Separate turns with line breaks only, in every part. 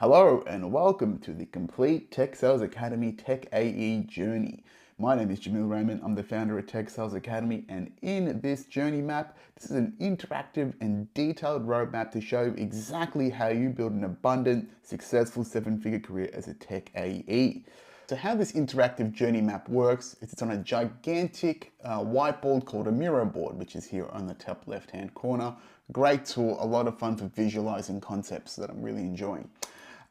Hello and welcome to the Complete Tech Sales Academy Tech AE journey. My name is Jamil Raymond. I'm the founder of Tech Sales Academy, and in this journey map, this is an interactive and detailed roadmap to show you exactly how you build an abundant, successful seven-figure career as a Tech AE. So how this interactive journey map works is it's on a gigantic whiteboard called a Miro board, which is here on the top left-hand corner. Great tool, a lot of fun for visualizing concepts that I'm really enjoying.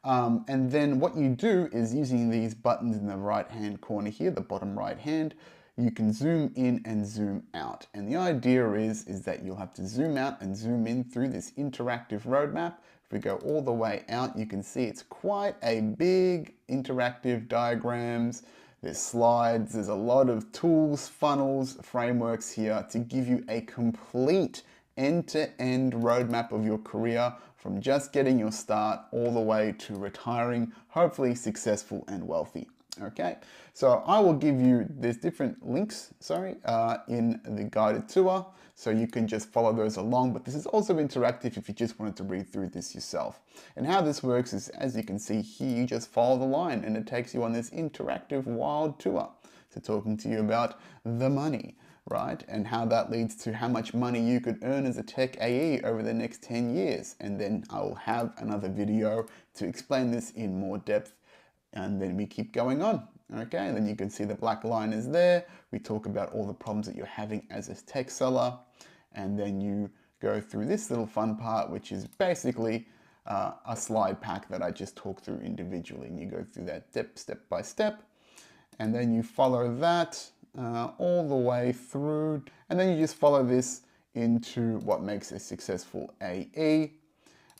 And then what you do is using these buttons in the right hand corner here, the bottom right hand, you can zoom in and zoom out. And the idea is that you'll have to zoom out and zoom in through this interactive roadmap. If we go all the way out, you can see it's quite a big interactive diagrams. There's slides, there's a lot of tools, funnels, frameworks here to give you a complete end-to-end roadmap of your career from just getting your start all the way to retiring, hopefully successful and wealthy. Okay, so I will give you, there's different links, in the guided tour, so you can just follow those along, but this is also interactive if you just wanted to read through this yourself. And how this works is, as you can see here, you just follow the line and it takes you on this interactive wild tour. So talking to you about the money, right? And how that leads to how much money you could earn as a Tech AE over the next 10 years. And then I will have another video to explain this in more depth. And then we keep going on, okay? And then you can see the black line is there. We talk about all the problems that you're having as a tech seller. And then you go through this little fun part, which is basically a slide pack that I just talked through individually. And you go through that step by step. And then you follow that all the way through, and then you just follow this into what makes a successful AE.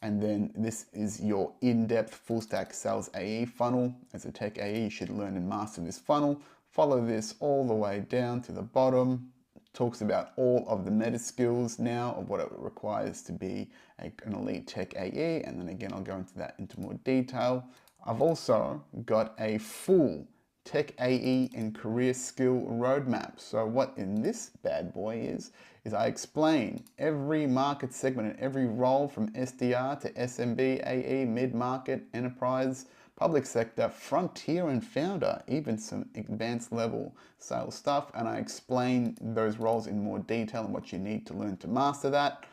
And then this is your in-depth full stack sales AE funnel. As a Tech AE, you should learn and master this funnel. Follow this all the way down to the bottom. Talks about all of the meta skills now of what it requires to be an elite Tech AE. And then again, I'll go into that into more detail. I've also got a full Tech AE and career skill roadmap. So what in this bad boy is I explain every market segment and every role from SDR to SMB, AE, mid-market, enterprise, public sector, frontier and founder, even some advanced level sales stuff. And I explain those roles in more detail and what you need to learn to master that,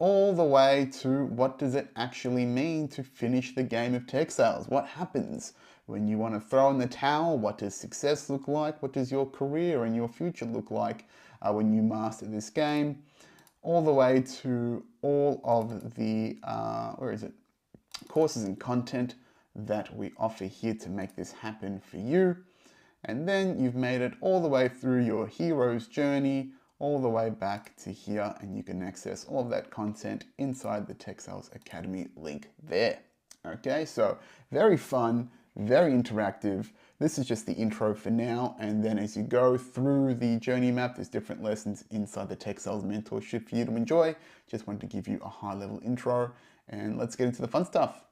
all the way to what does it actually mean to finish the game of tech sales? What happens when you want to throw in the towel? What does success look like? What does your career and your future look like when you master this game? All the way to all of the, courses and content that we offer here to make this happen for you. And then you've made it all the way through your hero's journey, all the way back to here, and you can access all of that content inside the Tech Sales Academy link there. Okay, so very fun, very interactive. This is just the intro for now, and then as you go through the journey map, there's different lessons inside the Tech Sales Mentorship for you to enjoy. Just wanted to give you a high-level intro, and let's get into the fun stuff.